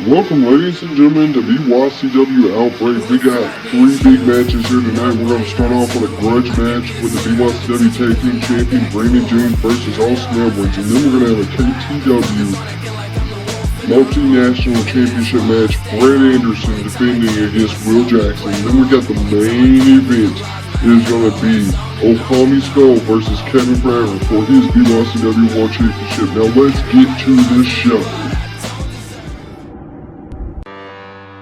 Welcome, ladies and gentlemen, to BYCW Outbreak. We got three big matches here tonight. We're going to start off with a grudge match with the BYCW Tag Team Champion Brandon James versus Austin Edwards. And then we're going to have a KTW Multinational Championship match. Brett Anderson defending against Will Jackson. And then we got the main event. It is going to be Okami Skull versus Kevin Forever for his BYCW World Championship. Now let's get to this show.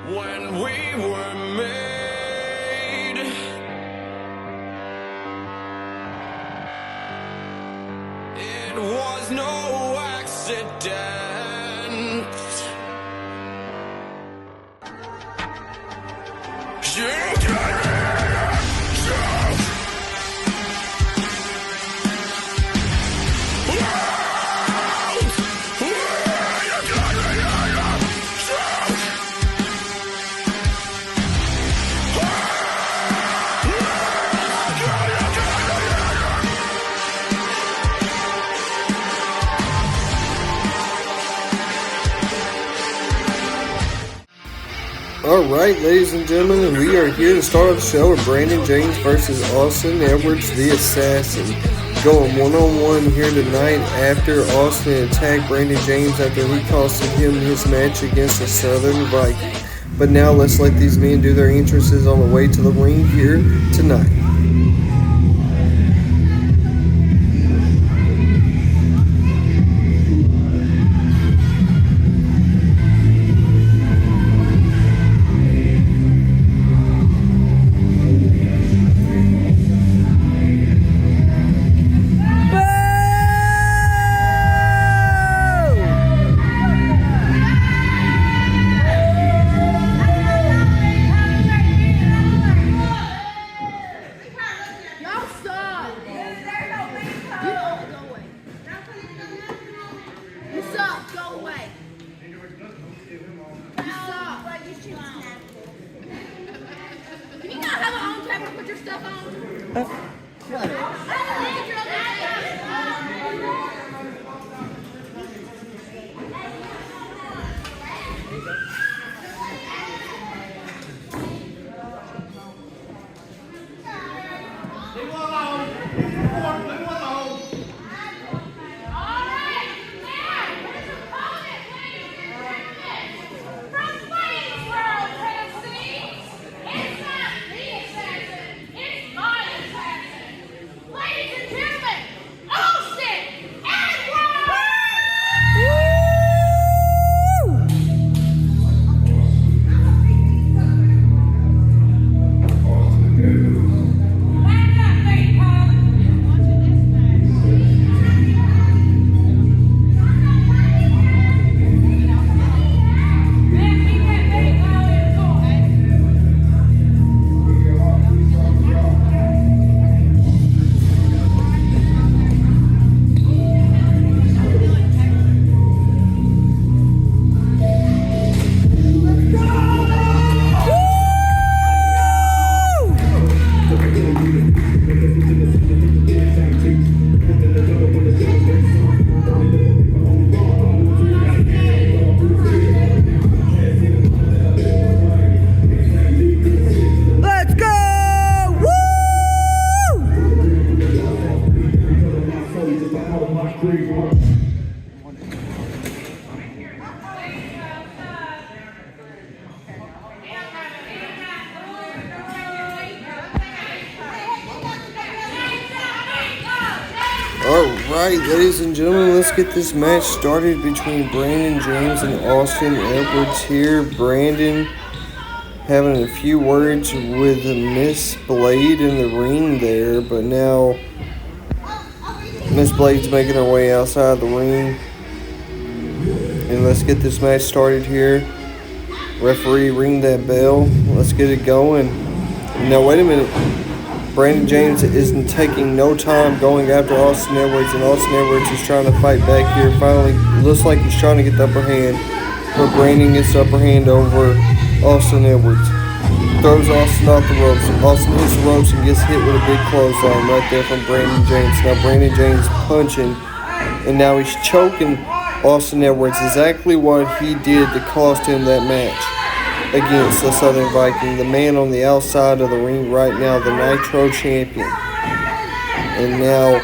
When we were made, it was no accident. Alright, ladies and gentlemen, we are here to start the show with Brandon James versus Austin Edwards, the Assassin. Going one-on-one here tonight after Austin attacked Brandon James after he costed him his match against the Southern Viking. But now let's let these men do their entrances on the way to the ring here tonight. Alright, ladies and gentlemen, let's get this match started between Brandon James and Austin Edwards here. Brandon having a few words with Miss Blade in the ring there, but now Miss Blade's making her way outside the ring. And let's get this match started here. Referee, ring that bell. Let's get it going. Now, wait a minute. Brandon James isn't taking no time going after Austin Edwards, and Austin Edwards is trying to fight back here. Finally, looks like he's trying to get the upper hand, but Brandon gets the upper hand over Austin Edwards. Throws Austin off the ropes. Austin hits the ropes and gets hit with a big clothesline right there from Brandon James. Now Brandon James punching, and now he's choking Austin Edwards, exactly what he did to cost him that match against the Southern Viking, the man on the outside of the ring right now, the Nitro champion. And now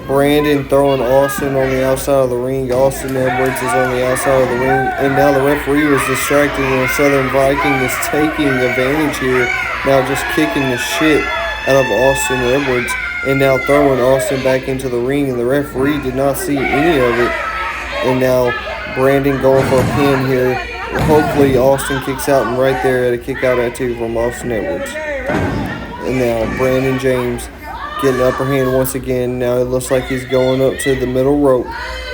Brandon throwing Austin on the outside of the ring. Austin Edwards is on the outside of the ring. And now the referee was distracted, and the Southern Viking is taking advantage here. Now just kicking the shit out of Austin Edwards. And now throwing Austin back into the ring. And the referee did not see any of it. And now Brandon going for a pin here. Hopefully Austin kicks out, and right there at a kick out at 2 from Austin Edwards. And now Brandon James getting the upper hand once again. Now it looks like he's going up to the middle rope.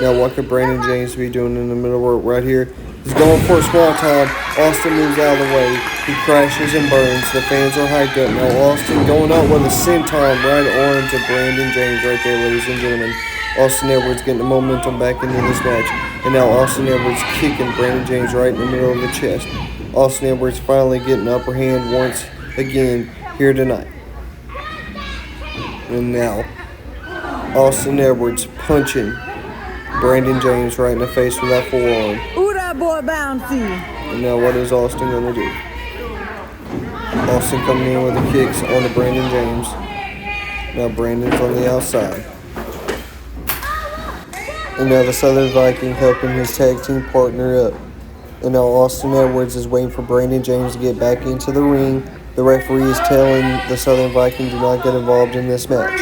Now what could Brandon James be doing in the middle rope right here? He's going for a squat time. Austin moves out of the way. He crashes and burns. The fans are hyped up. Now Austin going up with a senton right on to Brandon James right there, ladies and gentlemen. Austin Edwards getting the momentum back into this match. And now Austin Edwards kicking Brandon James right in the middle of the chest. Austin Edwards finally getting the upper hand once again here tonight. And now Austin Edwards punching Brandon James right in the face with that forearm. Ooh, that boy bouncy. And now what is Austin going to do? Austin coming in with the kicks on to Brandon James. Now Brandon's on the outside. And now the Southern Viking helping his tag team partner up. And now Austin Edwards is waiting for Brandon James to get back into the ring. The referee is telling the Southern Viking do not get involved in this match.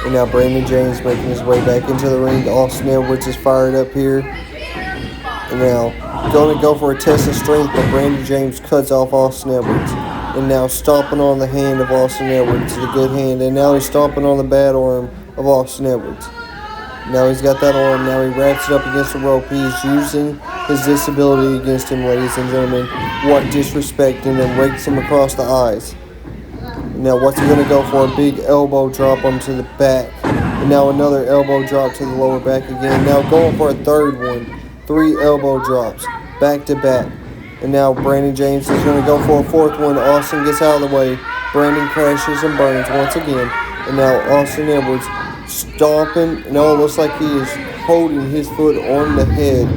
And now Brandon James making his way back into the ring. Austin Edwards is fired up here. And now going to go for a test of strength, but Brandon James cuts off Austin Edwards. And now stomping on the hand of Austin Edwards, the good hand. And now he's stomping on the bad arm of Austin Edwards. Now he's got that arm. Now he wraps it up against the rope. He's using his disability against him, ladies and gentlemen. What disrespect, and then rakes him across the eyes. Now what's he going to go for? A big elbow drop onto the back. And now another elbow drop to the lower back again. Now going for a third one. 3 elbow drops back to back. And now Brandon James is going to go for a fourth one. Austin gets out of the way. Brandon crashes and burns once again. And now Austin Edwards stomping. No, it looks like he is holding his foot on the head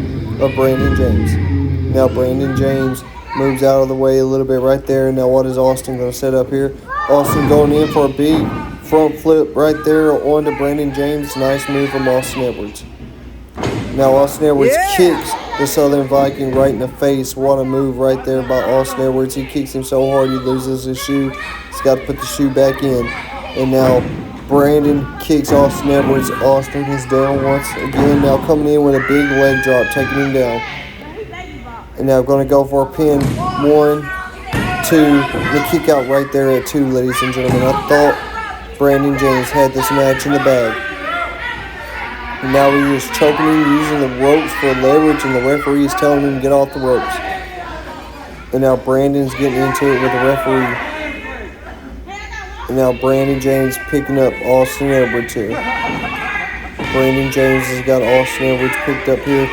of Brandon James. Now Brandon James moves out of the way a little bit right there. Now what is Austin going to set up here? Austin going in for a big front flip right there onto Brandon James. Nice move from Austin Edwards. Now Austin Edwards kicks the Southern Viking right in the face. What a move right there by Austin Edwards. He kicks him so hard he loses his shoe. He's got to put the shoe back in. And now Brandon kicks Austin Edwards. Austin is down once again. Now coming in with a big leg drop, taking him down. And now going to go for a pin. 1, 2. The kick out right there at 2, ladies and gentlemen. I thought Brandon James had this match in the bag. And now he is choking him, using the ropes for leverage, and the referee is telling him to get off the ropes. And now Brandon's getting into it with the referee. And now Brandon James picking up Austin Edwards here. Brandon James has got Austin Edwards picked up here.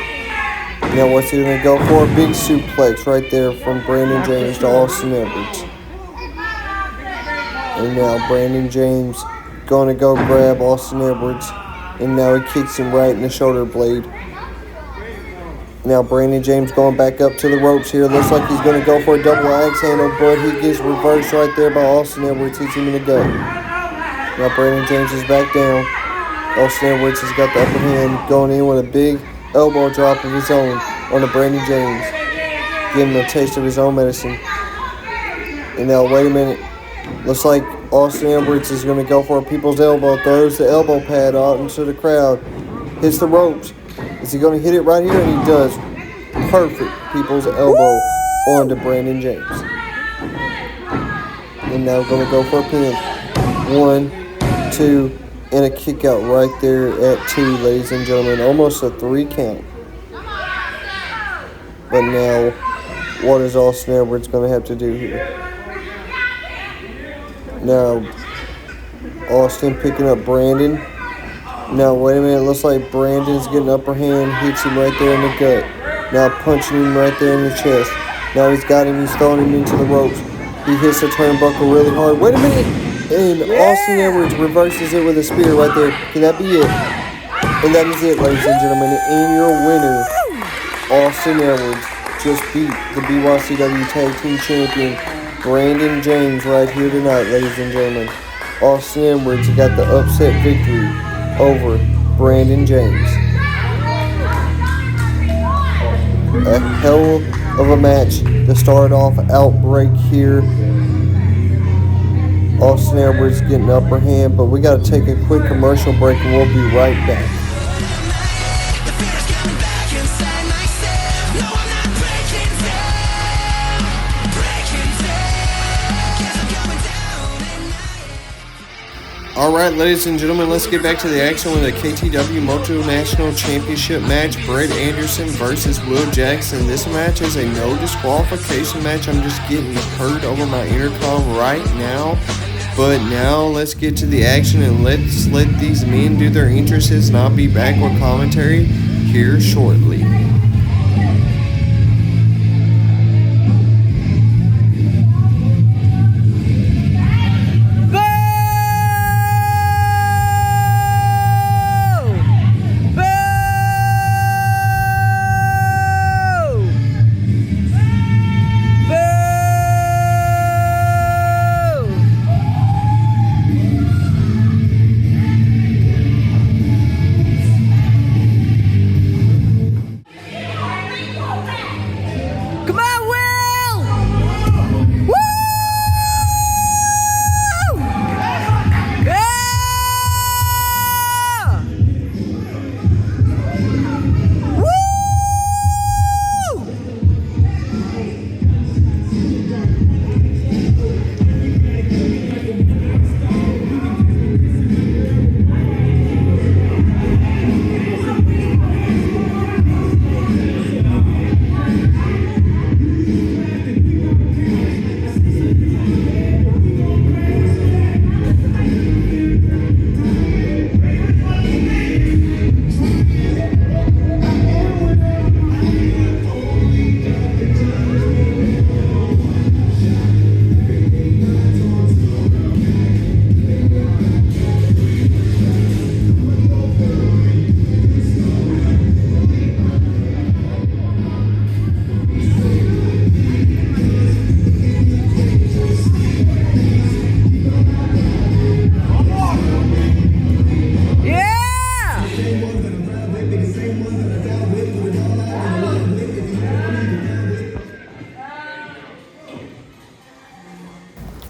Now what's he going to go for? A big suplex right there from Brandon James to Austin Edwards. And now Brandon James going to go grab Austin Edwards. And now he kicks him right in the shoulder blade. Now Brandon James going back up to the ropes here. Looks like he's going to go for a double axe handle, but he gets reversed right there by Austin Edwards. Hits him in the gut. Now Brandon James is back down. Austin Edwards has got the upper hand, going in with a big elbow drop of his own on the Brandon James. Giving him a taste of his own medicine. And now wait a minute. Looks like Austin Edwards is going to go for a people's elbow. Throws the elbow pad out into the crowd. Hits the ropes. Is he going to hit it right here? And he does. Perfect people's elbow onto Brandon James. And now going to go for a pin. 1, 2, and a kick out right there at 2, ladies and gentlemen. Almost a 3 count. But now, what is Austin Edwards going to have to do here? Now, Austin picking up Brandon. Now, wait a minute. It looks like Brandon's getting upper hand. Hits him right there in the gut. Now, punching him right there in the chest. Now, he's got him. He's throwing him into the ropes. He hits the turnbuckle really hard. Wait a minute. And Austin Edwards reverses it with a spear right there. Can that be it? And that is it, ladies and gentlemen. And your winner, Austin Edwards, just beat the BYCW Tag Team Champion, Brandon James, right here tonight, ladies and gentlemen. Austin Edwards got the upset victory over Brandon James. A hell of a match to start off Outbreak here. Austin Edwards getting the upper hand, but we got to take a quick commercial break and we'll be right back. Alright, ladies and gentlemen, let's get back to the action with the KTW Multinational Championship match. Brett Anderson versus Will Jackson. This match is a no disqualification match. I'm just getting heard over my intercom right now. But now let's get to the action and let's let these men do their entrances, and I'll be back with commentary here shortly.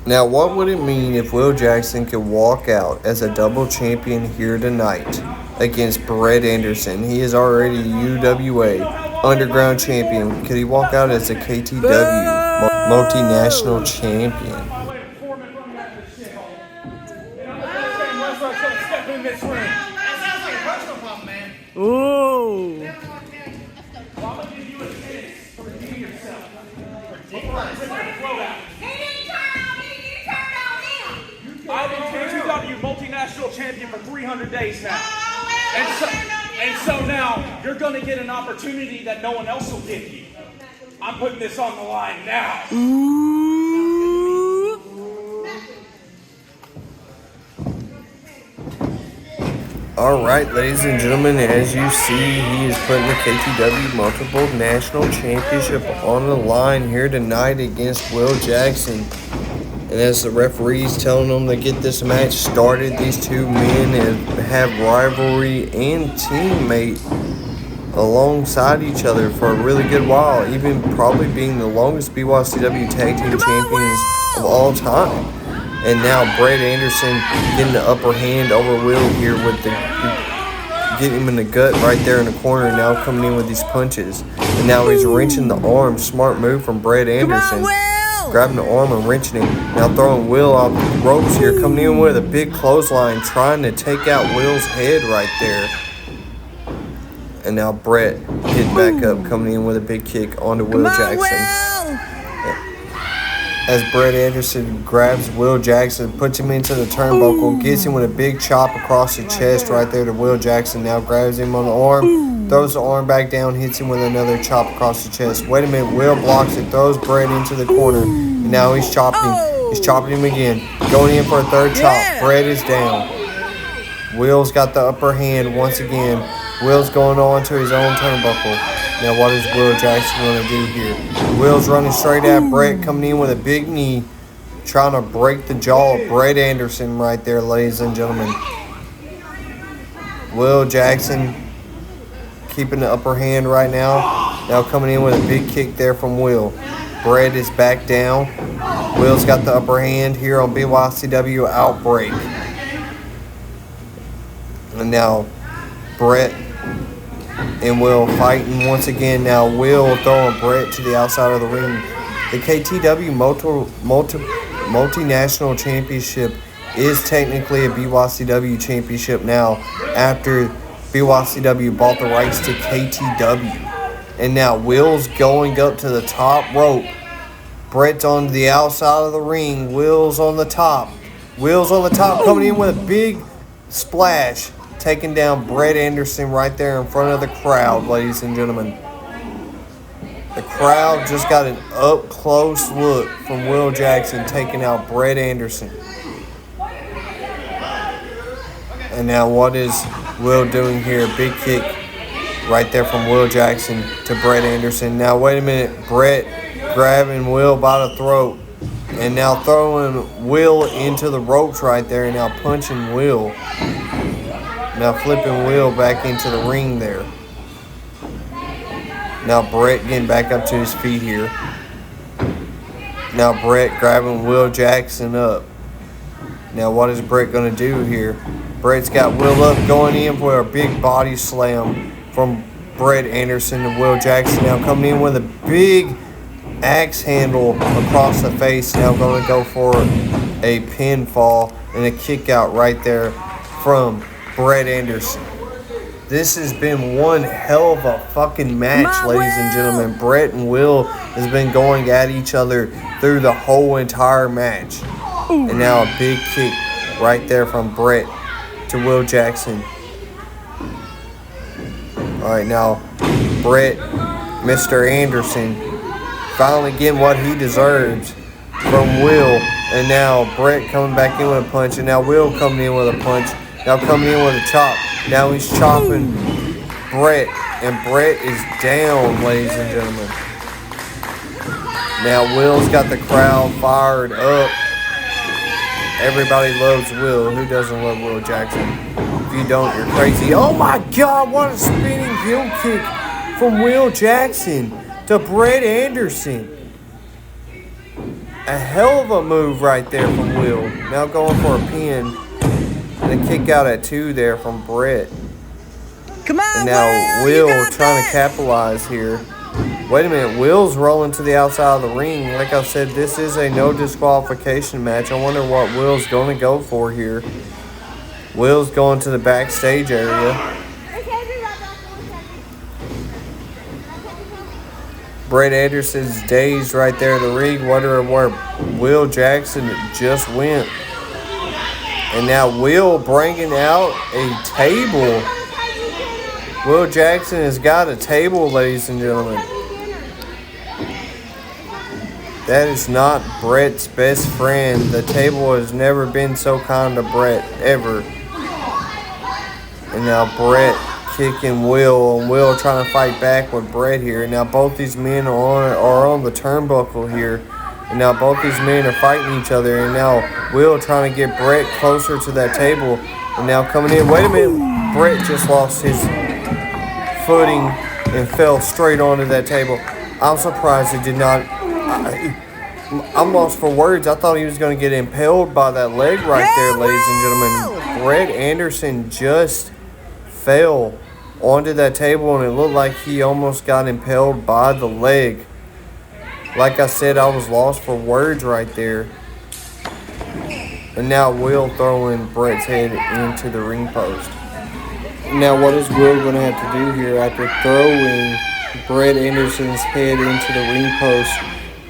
Now, what would it mean if Will Jackson could walk out as a double champion here tonight against Brett Anderson? He is already UWA Underground Champion. Could he walk out as a KTW Multinational Champion? Ooh. I've been KTW Multinational Champion for 300 days now. And so now you're going to get an opportunity that no one else will give you. I'm putting this on the line now. Alright, ladies and gentlemen, as you see, he is putting the KTW Multiple National Championship on the line here tonight against Will Jackson. And as the referee's telling them to get this match started, these two men have rivalry and teammate alongside each other for a really good while, even probably being the longest BYCW Tag Team Champions of all time. And now Brett Anderson getting the upper hand over Will here with the getting him in the gut right there in the corner, now coming in with these punches. And now he's wrenching the arm. Smart move from Brett Anderson. Grabbing the arm and wrenching him. Now throwing Will off the ropes here, coming in with a big clothesline, trying to take out Will's head right there. And now Brett getting back up, coming in with a big kick onto Will Jackson. As Brett Anderson grabs Will Jackson, puts him into the turnbuckle, gets him with a big chop across the chest right there to Will Jackson. Now grabs him on the arm, throws the arm back down, hits him with another chop across the chest. Wait a minute, Will blocks it, throws Brett into the corner, and now he's chopping him. He's chopping him again, going in for a third chop. Brett is down. Will's got the upper hand once again. Will's going on to his own turnbuckle. Now what is Will Jackson going to do here? Will's running straight at Brett, coming in with a big knee, trying to break the jaw of Brett Anderson right there, ladies and gentlemen. Will Jackson keeping the upper hand right now. Now coming in with a big kick there from Will. Brett is back down. Will's got the upper hand here on BYCW Outbreak. And now Brett and Will fighting once again. Now Will throwing Brett to the outside of the ring. The KTW Multinational Championship is technically a BYCW championship now after BYCW bought the rights to KTW. And now Will's going up to the top rope. Brett's on the outside of the ring. Will's on the top. Will's on the top, coming in with a big splash, taking down Brett Anderson right there in front of the crowd, ladies and gentlemen. The crowd just got an up-close look from Will Jackson taking out Brett Anderson. And now what is Will doing here? Big kick right there from Will Jackson to Brett Anderson. Now wait a minute. Brett grabbing Will by the throat. And now throwing Will into the ropes right there. And now punching Will. Now flipping Will back into the ring there. Now Brett getting back up to his feet here. Now Brett grabbing Will Jackson up. Now what is Brett going to do here? Brett's got Will up, going in for a big body slam from Brett Anderson to Will Jackson. Now coming in with a big axe handle across the face. Now going to go for a pinfall and a kick out right there from Brett Anderson. This has been one hell of a fucking match, ladies and gentlemen. Brett and Will has been going at each other through the whole entire match. And now a big kick right there from Brett to Will Jackson. Alright, now Brett, Mr. Anderson, finally getting what he deserves from Will. And now Brett coming back in with a punch. And now Will coming in with a punch. Now coming in with a chop. Now he's chopping Brett. And Brett is down, ladies and gentlemen. Now Will's got the crowd fired up. Everybody loves Will. Who doesn't love Will Jackson? If you don't, you're crazy. Oh my God, what a spinning heel kick from Will Jackson to Brett Anderson. A hell of a move right there from Will. Now going for a pin. And a kick out at 2 there from Brett. Come on, and now Will trying to capitalize here. Wait a minute, Will's rolling to the outside of the ring. Like I said, this is a no disqualification match. I wonder what Will's going to go for here. Will's going to the backstage area. Brett Anderson's dazed right there in the ring, wondering where Will Jackson just went. And now Will bringing out a table. Will Jackson has got a table, ladies and gentlemen. That is not Brett's best friend. The table has never been so kind to Brett, ever. And now Brett kicking Will, and Will trying to fight back with Brett here. Now both these men are on the turnbuckle here. And now both these men are fighting each other. And now Will trying to get Brett closer to that table. And now coming in. Wait a minute. Brett just lost his footing and fell straight onto that table. I'm surprised he did not. I'm lost for words. I thought he was going to get impaled by that leg right there, ladies and gentlemen. Brett Anderson just fell onto that table, and it looked like he almost got impaled by the leg. Like I said, I was lost for words right there. And now Will throwing Brett's head into the ring post. Now what is Will going to have to do here after throwing Brett Anderson's head into the ring post?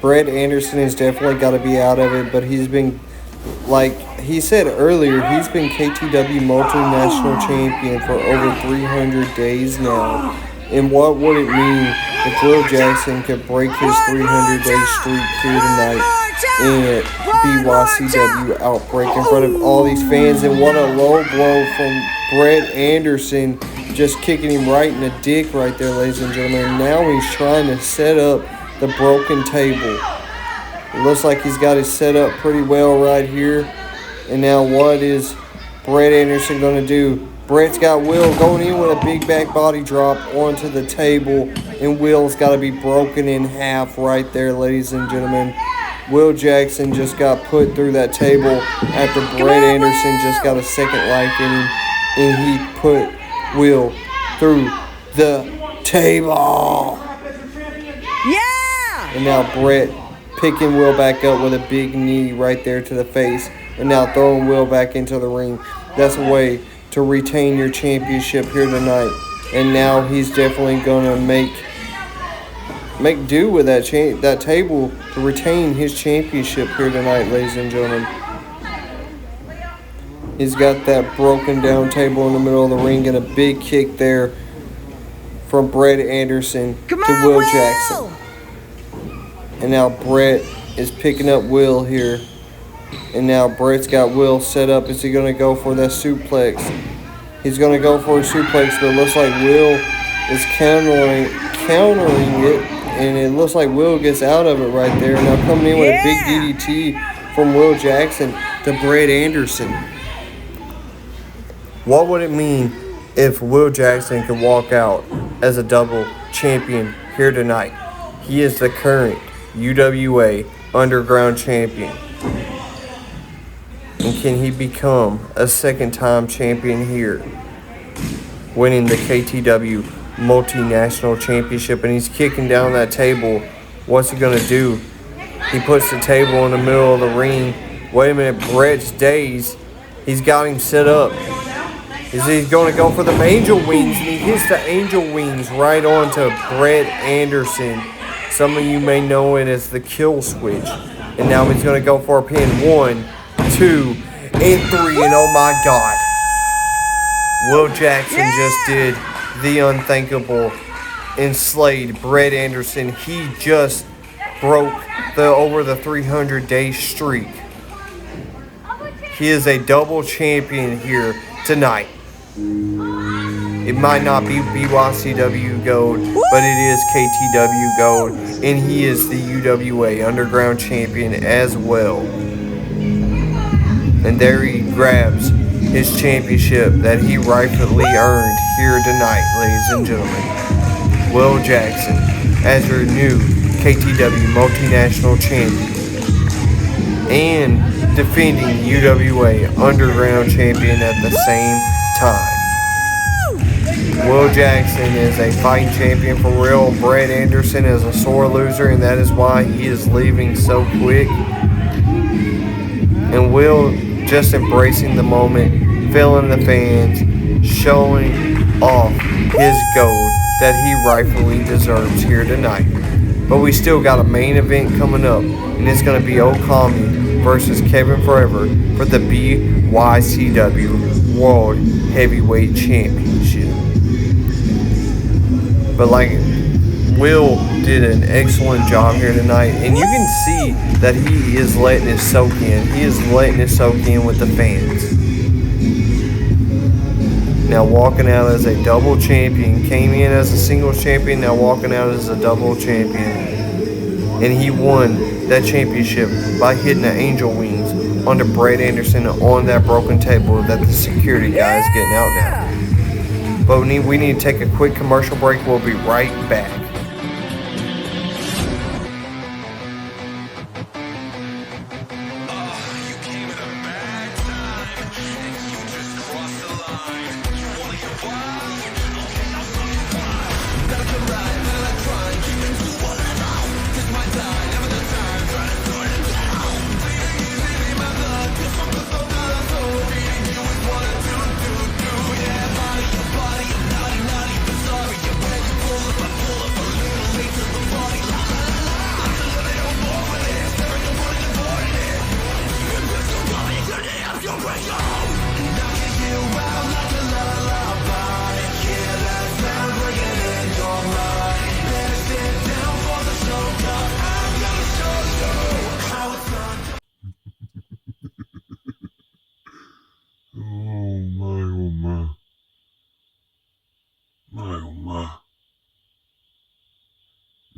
Brett Anderson has definitely got to be out of it, but he's been, like he said earlier, he's been KTW multinational champion for over 300 days now. And what would it mean if Will Jackson could break his 300-day streak here tonight at BYCW Outbreak in front of all these fans. And what a low blow from Brett Anderson, just kicking him right in the dick right there, ladies and gentlemen. Now he's trying to set up the broken table. It looks like he's got it set up pretty well right here. And now what is Brett Anderson going to do? Brett's got Will going in with a big back body drop onto the table, and Will's got to be broken in half right there, ladies and gentlemen. Will Jackson just got put through that table after Brett Anderson just got a second life in him, and he put Will through the table. Yeah! And now Brett picking Will back up with a big knee right there to the face, and now throwing Will back into the ring. That's a way to retain your championship here tonight. And now he's definitely going to make do with that table to retain his championship here tonight, ladies and gentlemen. He's got that broken down table in the middle of the ring, and a big kick there from Brett Anderson to Will Jackson. And now Brett is picking up Will here. And now Brett's got Will set up. Is he going to go for that suplex? He's going to go for a suplex, but it looks like Will is countering it. And it looks like Will gets out of it right there. Now coming in with a big DDT from Will Jackson to Brett Anderson. What would it mean if Will Jackson could walk out as a double champion here tonight? He is the current UWA Underground Champion. And can he become a second-time champion here, winning the KTW Multinational Championship? And he's kicking down that table. What's he going to do? He puts the table in the middle of the ring. Wait a minute, Brett's dazed. He's got him set up. Is he going to go for the angel wings? And he hits the angel wings right onto Brett Anderson. Some of you may know it as the kill switch. And now he's going to go for a pin. 1, 2, and 3. And oh my God. Will Jackson just did the unthinkable and slayed Brett Anderson. He just broke over the 300-day streak. He is a double champion here tonight. It might not be BYCW Gold, but it is KTW Gold, and he is the UWA Underground Champion as well. And there he grabs his championship that he rightfully earned here tonight, ladies and gentlemen. Will Jackson as your new KTW Multinational Champion and defending UWA Underground Champion at the same time. Will Jackson is a fighting champion for real. Brett Anderson is a sore loser, and that is why he is leaving so quick. And Will just embracing the moment, feeling the fans, showing off his gold that he rightfully deserves here tonight. But we still got a main event coming up, and it's going to be Okami versus Kevin Forever for the BYCW World Heavyweight Championship. But like, Will did an excellent job here tonight, and you can see that he is letting it soak in. He is letting it soak in with the fans. Now walking out as a double champion, came in as a singles champion, now walking out as a double champion. And he won that championship by hitting the angel wings onto Brett Anderson on that broken table that the security guy is getting out now. But we need to take a quick commercial break. We'll be right back.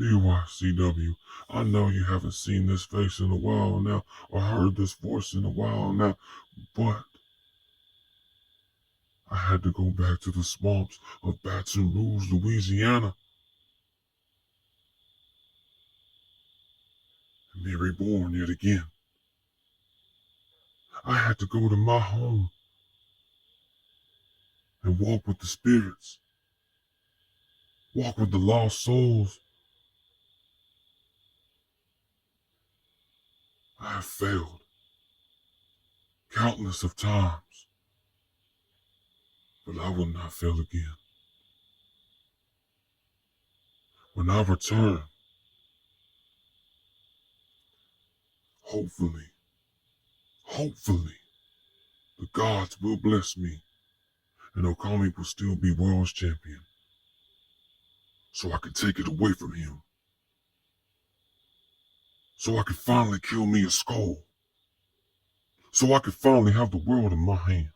BYCW, I know you haven't seen this face in a while now, or heard this voice in a while now, but I had to go back to the swamps of Baton Rouge, Louisiana, and be reborn yet again. I had to go to my home and walk with the spirits, walk with the lost souls. I have failed countless of times, but I will not fail again. When I return, hopefully, the gods will bless me and Okami will still be world's champion, so I can take it away from him. So I can finally kill me a skull. So I can finally have the world in my hands.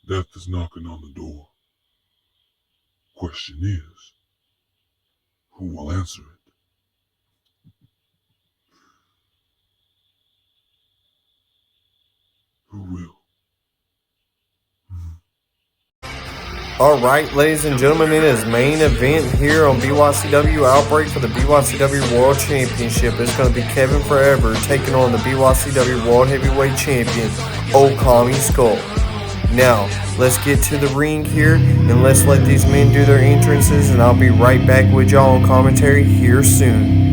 Death is knocking on the door. Question is, who will answer it? Who will? Alright, ladies and gentlemen, it is main event here on BYCW Outbreak for the BYCW World Championship. It's going to be Kevin Forever taking on the BYCW World Heavyweight Champion, Okami Skull. Now, let's get to the ring here, and let's let these men do their entrances, and I'll be right back with y'all on commentary here soon.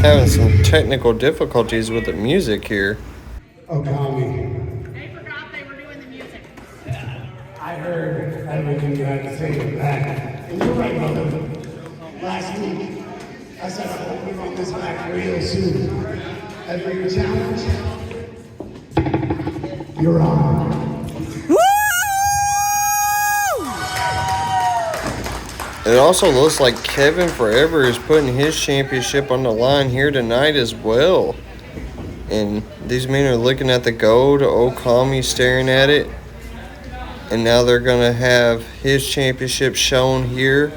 Having some technical difficulties with the music here. Okami, They forgot they were doing the music. I heard everything you had to say back. And you're right, brother. Last week, I said I hope we run this back real soon. As for your challenge, you're on. It also looks like Kevin Forever is putting his championship on the line here tonight as well. And these men are looking at the gold, Okami staring at it. And now they're going to have his championship shown here.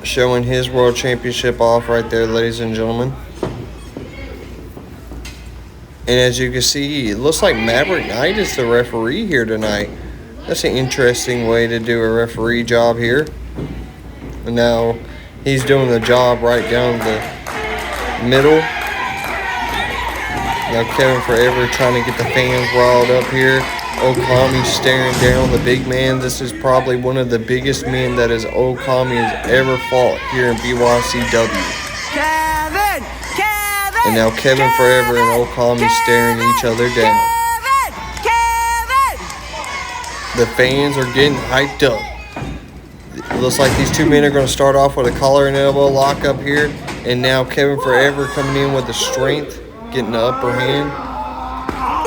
Showing his world championship off right there, ladies and gentlemen. And as you can see, it looks like Maverick Knight is the referee here tonight. That's an interesting way to do a referee job here. And now he's doing the job right down the middle. Now Kevin Forever trying to get the fans riled up here. Okami staring down the big man. This is probably one of the biggest men that Okami has ever fought here in BYCW. Kevin And now Kevin Forever and Okami staring each other down. The fans are getting hyped up. It looks like these two men are going to start off with a collar and elbow lock up here. And now Kevin Forever coming in with the strength, getting the upper hand.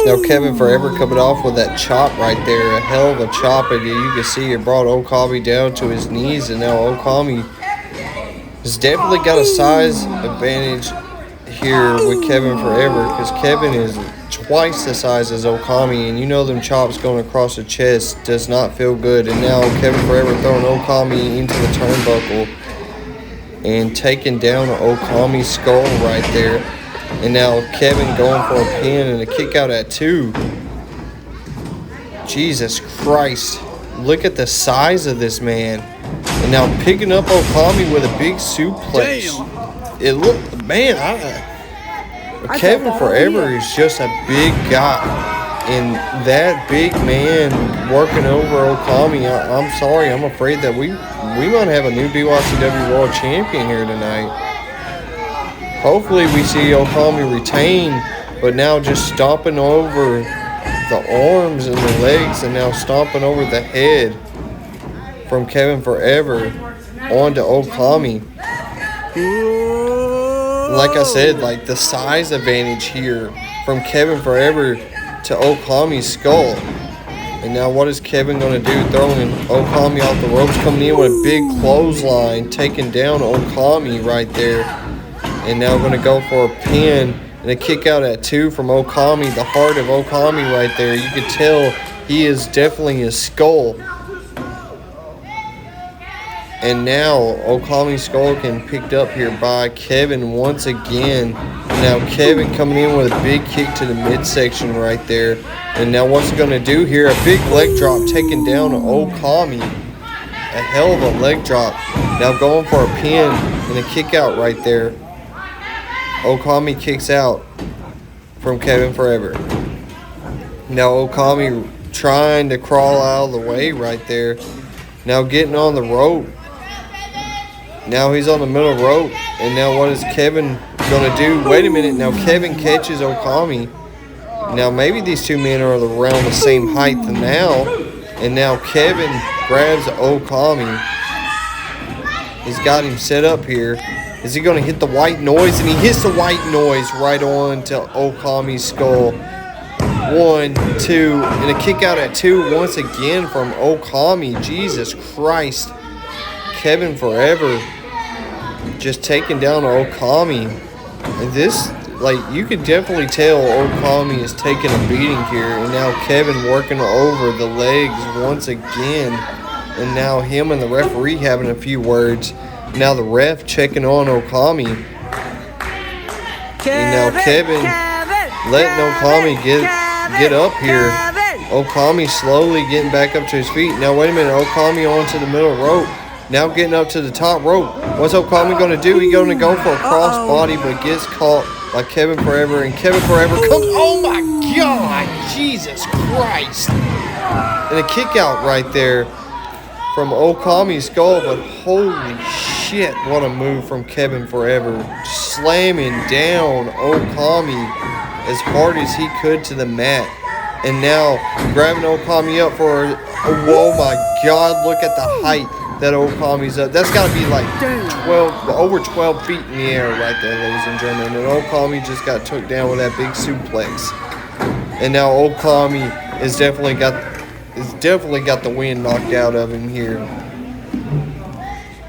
Now Kevin Forever coming off with that chop right there. A hell of a chop. And you can see it brought Okami down to his knees. And now Okami has definitely got a size advantage here with Kevin Forever, because Kevin is twice the size as Okami, and you know them chops going across the chest does not feel good. And now Kevin Forever throwing Okami into the turnbuckle and taking down Okami's skull right there. And now Kevin going for a pin and a kick out at 2. Jesus Christ, look at the size of this man. And now picking up Okami with a big suplex. Damn. It looked, man, Kevin Forever is just a big guy. And that big man working over Okami, I'm sorry, I'm afraid that we might have a new BYCW World Champion here tonight. Hopefully we see Okami retain, but now just stomping over the arms and the legs and now stomping over the head from Kevin Forever onto Okami. Like I said, like the size advantage here from Kevin Forever to Okami's skull. And now what is Kevin going to do? Throwing Okami off the ropes, coming in with a big clothesline, taking down Okami right there. And now going to go for a pin and a kick out at 2 from Okami, the heart of Okami right there. You could tell he is definitely a skull. And now Okami's skull getting picked up here by Kevin once again. Now Kevin coming in with a big kick to the midsection right there. And now what's he going to do here? A big leg drop taking down Okami. A hell of a leg drop. Now going for a pin and a kick out right there. Okami kicks out from Kevin Forever. Now Okami trying to crawl out of the way right there. Now getting on the rope. Now he's on the middle rope. And now what is Kevin going to do? Wait a minute. Now Kevin catches Okami. Now maybe these two men are around the same height now. And now Kevin grabs Okami. He's got him set up here. Is he going to hit the white noise? And he hits the white noise right on to Okami's skull. 1, 2, and a kick out at 2 once again from Okami. Jesus Christ. Kevin Forever just taking down Okami. And this, like, you could definitely tell Okami is taking a beating here. And now Kevin working over the legs once again. And now him and the referee having a few words. Now the ref checking on Okami. And now Kevin letting Okami get up here. Okami slowly getting back up to his feet. Now wait a minute, Okami onto the middle rope. Now getting up to the top rope. What's Okami going to do? He's going to go for a crossbody, but gets caught by Kevin Forever. And Kevin Forever comes. Oh my God! Jesus Christ! And a kick out right there from Okami's skull. But holy shit, what a move from Kevin Forever. Slamming down Okami as hard as he could to the mat. And now grabbing Okami up for oh my God, look at the height that Okami's up. That's got to be like over 12 feet in the air right there, ladies and gentlemen. And Okami just got took down with that big suplex. And now Okami is definitely got the wind knocked out of him here.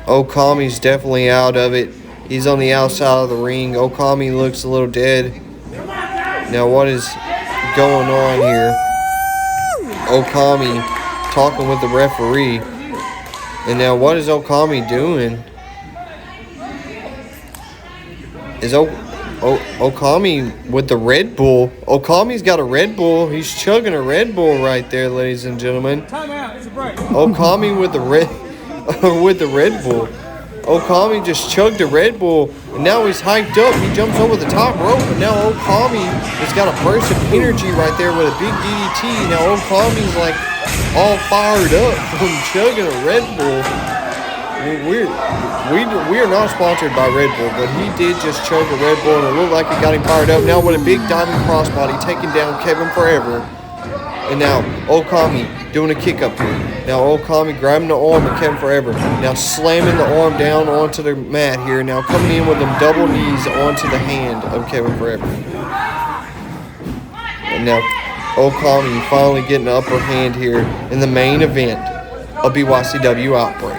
Okami's definitely out of it. He's on the outside of the ring. Okami looks a little dead. Now what is going on here? Okami talking with the referee. And now what is Okami doing? Is Okami with the Red Bull? Okami's got a Red Bull. He's chugging a Red Bull right there, ladies and gentlemen. Time out. It's a break. Okami with the Red Bull. Okami just chugged a Red Bull, and now he's hyped up. He jumps over the top rope, and now Okami has got a burst of energy right there with a big DDT. Now Okami's like all fired up from chugging a Red Bull. we are not sponsored by Red Bull, but he did just choke a Red Bull, and it looked like it got him fired up. Now with a big diving crossbody, taking down Kevin Forever. And now Okami doing a kick up here. Now Okami grabbing the arm of Kevin Forever. Now slamming the arm down onto the mat here. Now coming in with them double knees onto the hand of Kevin Forever. And now Okami finally getting the upper hand here in the main event of BYCW Outbreak.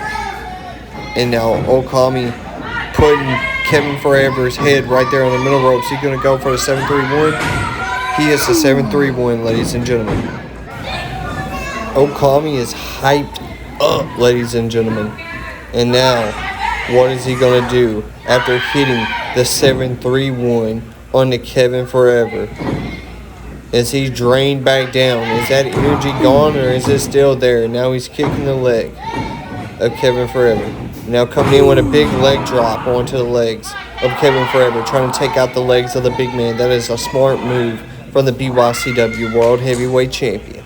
And now Okami putting Kevin Forever's head right there on the middle ropes. He's going to go for the 7-3-1. He hits the 7-3-1, ladies and gentlemen. Okami is hyped up, ladies and gentlemen. And now, what is he going to do after hitting the 7-3-1 on the Kevin Forever? Is he drained back down? Is that energy gone, or is it still there? Now he's kicking the leg of Kevin Forever. Now coming in with a big leg drop onto the legs of Kevin Forever, trying to take out the legs of the big man. That is a smart move from the BYCW World Heavyweight Champion.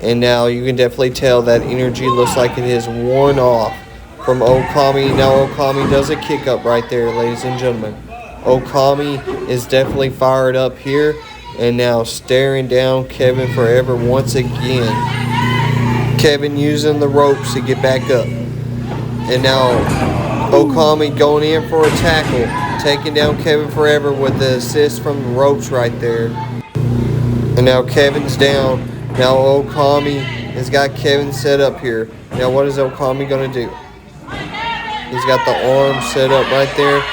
And now you can definitely tell that energy looks like it is worn off from Okami. Now Okami does a kick up right there, ladies and gentlemen. Okami is definitely fired up here. And now staring down Kevin Forever once again. Kevin using the ropes to get back up. And now Okami going in for a tackle. Taking down Kevin Forever with the assist from the ropes right there. And now Kevin's down. Now Okami has got Kevin set up here. Now what is Okami going to do? He's got the arm set up right there.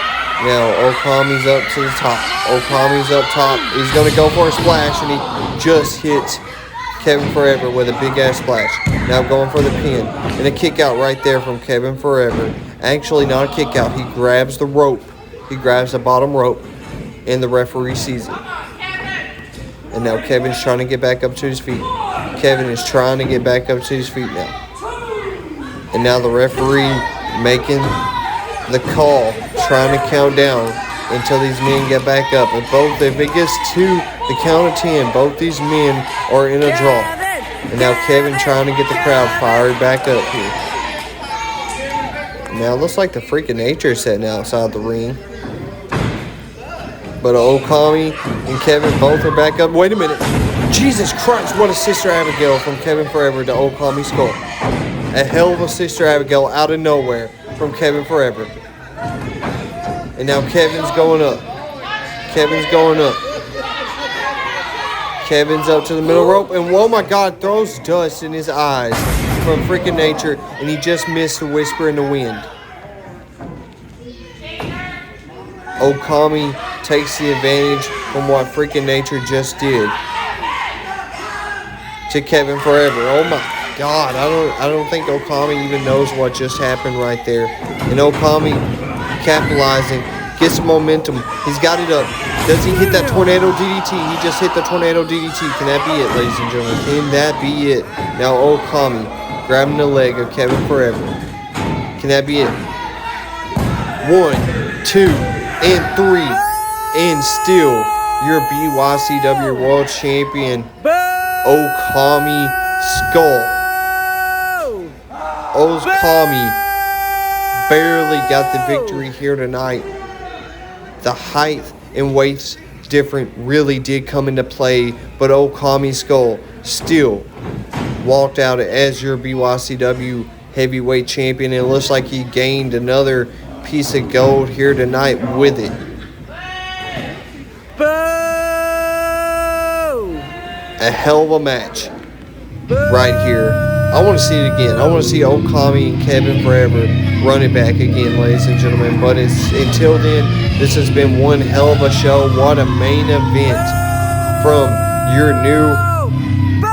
Now Okami's up to the top. Okami's up top. He's going to go for a splash, and he just hits Kevin Forever with a big-ass splash. Now going for the pin. And a kick out right there from Kevin Forever. Actually, not a kick out. He grabs the rope. He grabs the bottom rope, and the referee sees it. And now Kevin's trying to get back up to his feet. Kevin is trying to get back up to his feet now. And now the referee making the call, trying to count down until these men get back up. And both, if it gets to the count of 10, both these men are in a draw. And now Kevin trying to get the crowd fired back up here. Now it looks like the Freak of Nature is sitting outside the ring. But Okami and Kevin both are back up. Wait a minute. Jesus Christ, what a Sister Abigail from Kevin Forever to Okami Skull. A hell of a Sister Abigail out of nowhere from Kevin Forever. And now Kevin's going up. Kevin's going up. Kevin's up to the middle rope. And oh my God, throws dust in his eyes from freaking nature. And he just missed the whisper in the wind. Okami takes the advantage from what freaking nature just did to Kevin Forever. Oh my God, I don't think Okami even knows what just happened right there. And Okami capitalizing, gets some momentum. He's got it up. Does he hit that tornado DDT? He just hit the tornado DDT. Can that be it, ladies and gentlemen? Can that be it? Now Okami grabbing the leg of Kevin Forever. Can that be it? 1, 2, and 3. And still, your BYCW World Champion, Okami Skull. Okami barely got the victory here tonight. The height and weights different really did come into play, but Okami Skull still walked out as your BYCW Heavyweight Champion. And it looks like he gained another piece of gold here tonight with it. A hell of a match right here. I want to see it again. I want to see Okami and Kevin Forever run it back again, ladies and gentlemen. But until then, this has been one hell of a show. What a main event from your new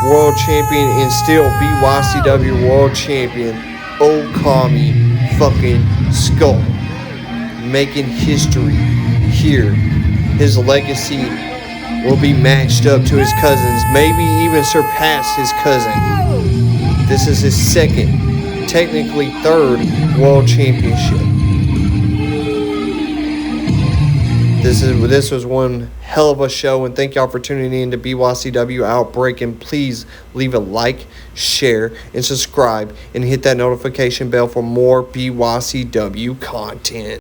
world champion and still BYCW world champion, Okami fucking Skull. Making history here. His legacy will be matched up to his cousins, maybe even surpass his cousin. This is his second, technically third world championship. This was one hell of a show, and thank y'all for tuning in to BYCW Outbreak. And please leave a like, share, and subscribe, and hit that notification bell for more BYCW content.